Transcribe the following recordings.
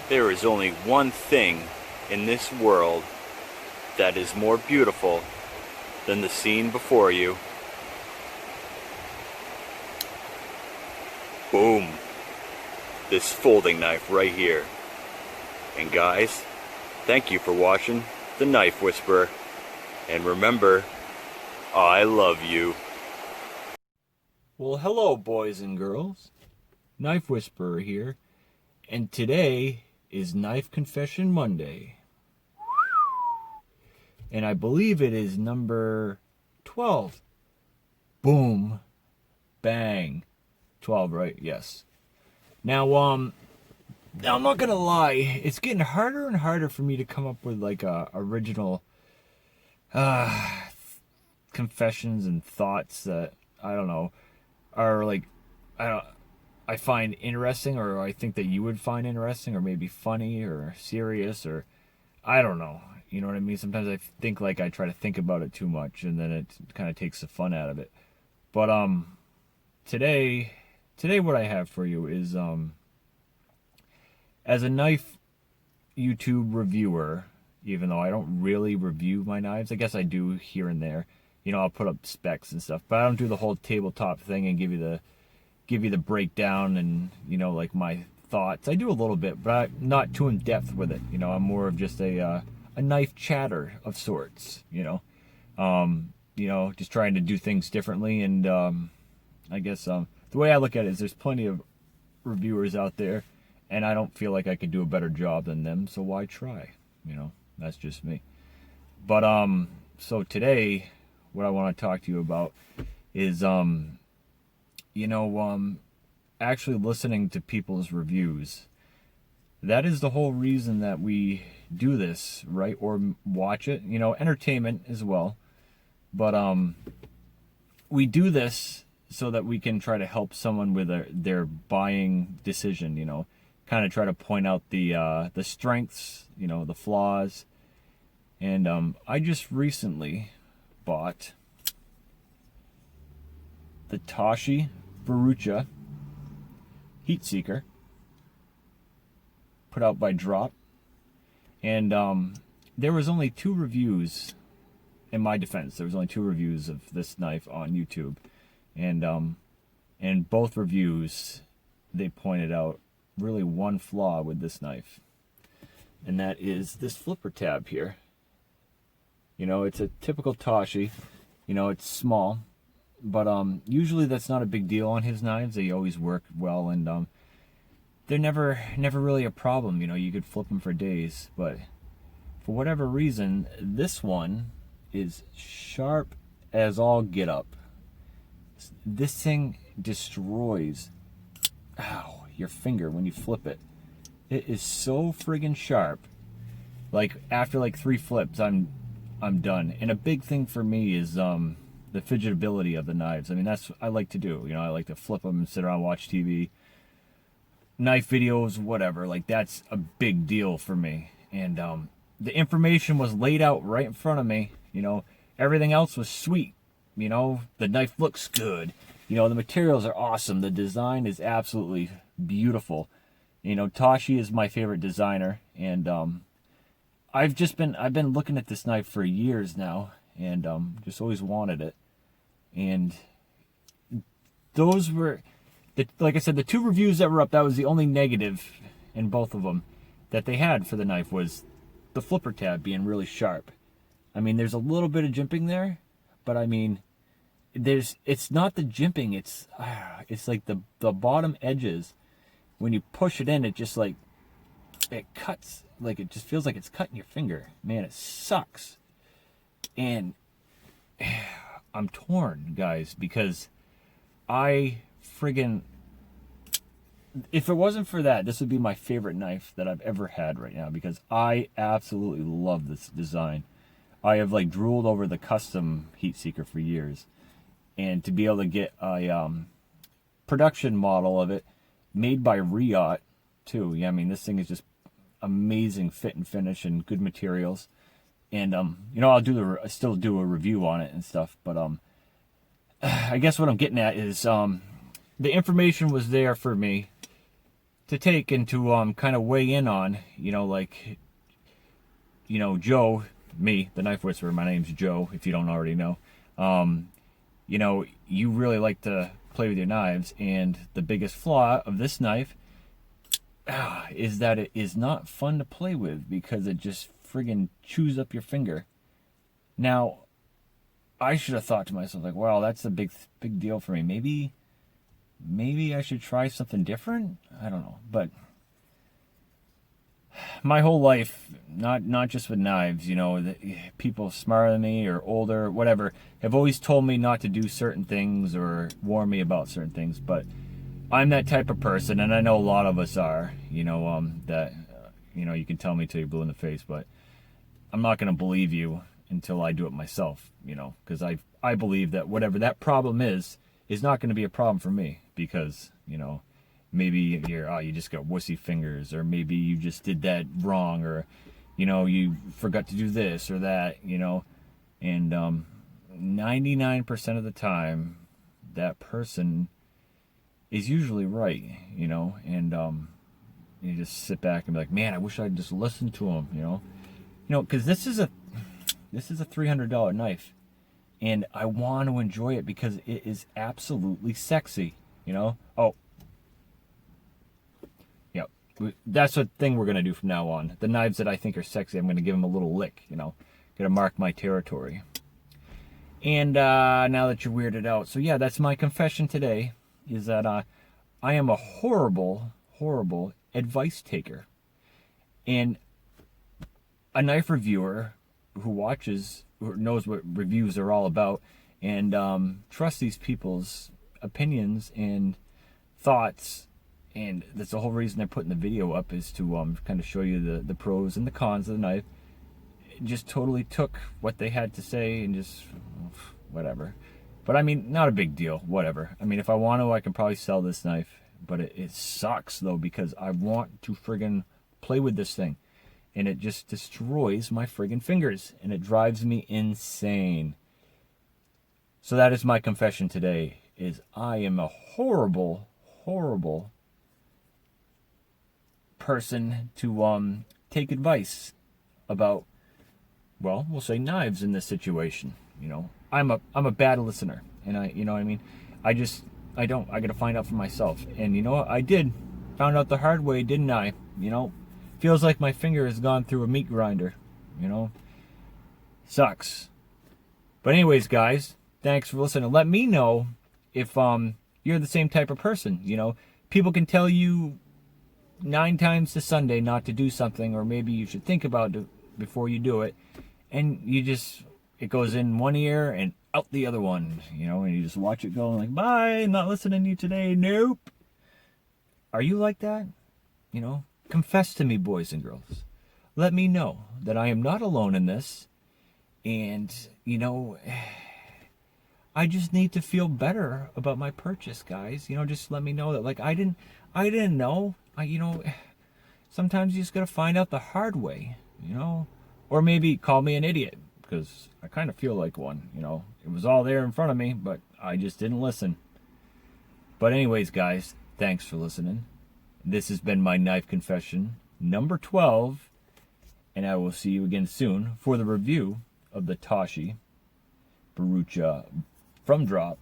There is only one thing in this world that is more beautiful than the scene before you. Boom. This folding knife right here. And guys, thank you for watching The Knife Whisperer. And remember, I love you. Well, hello, boys and girls. Knife Whisperer here. And today is Knife Confession Monday. And I believe it is number 12. Boom. Bang. 12, right? Yes. Now, I'm not gonna lie. It's getting harder and harder for me to come up with like original confessions and thoughts that I don't know are like I find interesting, or I think that you would find interesting, or maybe funny or serious, or I don't know. You know what I mean? Sometimes I think like I try to think about it too much, and then it kind of takes the fun out of it. But today what I have for you is as a knife YouTube reviewer, even though I don't really review my knives, I guess I do here and there. You know, I'll put up specs and stuff, but I don't do the whole tabletop thing and give you the breakdown and, you know, like my thoughts. I do a little bit, but I'm not too in depth with it. You know, I'm more of just a knife chatter of sorts. You know, just trying to do things differently. And I guess the way I look at it is there's plenty of reviewers out there, and I don't feel like I could do a better job than them. So why try? You know, that's just me. But so today, what I want to talk to you about is actually listening to people's reviews. That is the whole reason that we do this, right? Or watch it, you know, entertainment as well. But we do this so that we can try to help someone with their buying decision, you know, kind of try to point out the strengths, you know, the flaws. And I just recently bought the Tashi Veruca Heat Seeker, put out by Drop, and there was only 2 reviews. In my defense, there was only 2 reviews of this knife on YouTube, and both reviews they pointed out really one flaw with this knife, and that is this flipper tab here. You know, it's a typical Tashi. You know, it's small, but usually that's not a big deal on his knives. They always work well, and they're never really a problem. You know, you could flip them for days, but for whatever reason, this one is sharp as all get up. This thing destroys your finger when you flip it. It is so friggin' sharp. Like after like 3 flips, I'm done. And a big thing for me is the fidgetability of the knives. I mean, that's what I like to do. You know, I like to flip them and sit around and watch TV, knife videos, whatever. Like that's a big deal for me. And the information was laid out right in front of me. You know, everything else was sweet. You know, the knife looks good. You know, the materials are awesome. The design is absolutely beautiful. You know, Tashi is my favorite designer, and I've been looking at this knife for years now, and just always wanted it. And those were, like I said, the 2 reviews that were up, that was the only negative in both of them that they had for the knife was the flipper tab being really sharp. I mean, there's a little bit of jimping there, but I mean, it's not the jimping, it's like the bottom edges. When you push it in, it just like, it cuts, like it just feels like it's cutting your finger. Man, it sucks. And I'm torn, guys, because I friggin', if it wasn't for that, this would be my favorite knife that I've ever had right now, because I absolutely love this design. I have like drooled over the custom heat seeker for years, and to be able to get a production model of it made by Riot too. Yeah, I mean, this thing is just amazing fit and finish and good materials. And you know, I still do a review on it and stuff, but I guess what I'm getting at is the information was there for me. to take and to kind of weigh in on, like, Joe, me, the Knife Whisperer, my name's Joe, if you don't already know. You really like to play with your knives, and the biggest flaw of this knife is that it is not fun to play with because it just friggin' chews up your finger. Now, I should have thought to myself, like, wow, that's a big deal for me. Maybe I should try something different? I don't know. But my whole life, not just with knives, people smarter than me or older, whatever, have always told me not to do certain things or warn me about certain things. But I'm that type of person, and I know a lot of us are, that, you can tell me till you're blue in the face, but I'm not going to believe you until I do it myself, because I believe that whatever that problem is not going to be a problem for me, because, maybe you just got wussy fingers, or maybe you just did that wrong, or, you forgot to do this or that, and 99% of the time, that person is usually right, and you just sit back and be like, man, I wish I'd just listened to him, because this is a $300 knife, and I want to enjoy it because it is absolutely sexy, Oh, yeah, that's the thing we're gonna do from now on. The knives that I think are sexy, I'm gonna give them a little lick, gonna mark my territory. And now that you're weirded out, so yeah, that's my confession today, is that I am a horrible advice taker, and a knife reviewer who knows what reviews are all about, and trusts these people's opinions and thoughts, and that's the whole reason they're putting the video up, is to kind of show you the pros and the cons of the knife. Just totally took what they had to say and just whatever. But I mean, not a big deal, whatever. I mean, if I want to, I can probably sell this knife, but it sucks though, because I want to friggin' play with this thing, and it just destroys my friggin' fingers, and it drives me insane. So that is my confession today, is I am a horrible person to take advice about, well, we'll say knives in this situation. I'm a bad listener, and I gotta find out for myself. And you know what? I found out the hard way, didn't I? Feels like my finger has gone through a meat grinder, Sucks. But anyways, guys, thanks for listening. Let me know if you're the same type of person, People can tell you 9 times to Sunday not to do something, or maybe you should think about it before you do it, and it goes in one ear and out the other one, and you just watch it go, like, bye, I'm not listening to you today, nope. Are you like that? Confess to me, boys and girls. Let me know that I am not alone in this, and, I just need to feel better about my purchase, guys. Just let me know that, like, I didn't know. Sometimes you just gotta find out the hard way, or maybe call me an idiot, because I kind of feel like one, It was all there in front of me, but I just didn't listen. But anyways, guys, thanks for listening. This has been my knife confession number 12, and I will see you again soon for the review of the Toshi Barucha from Drop,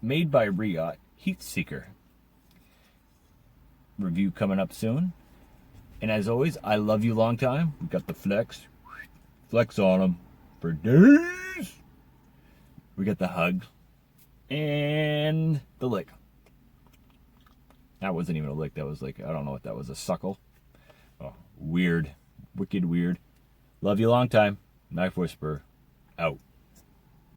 made by Riot Heatseeker. Review coming up soon. And as always, I love you long time. We got the flex on them for days. We got the hug and the lick. That wasn't even a lick. That was like, I don't know what that was, a suckle. Oh, weird. Wicked weird. Love you long time. Knife Whisperer, out.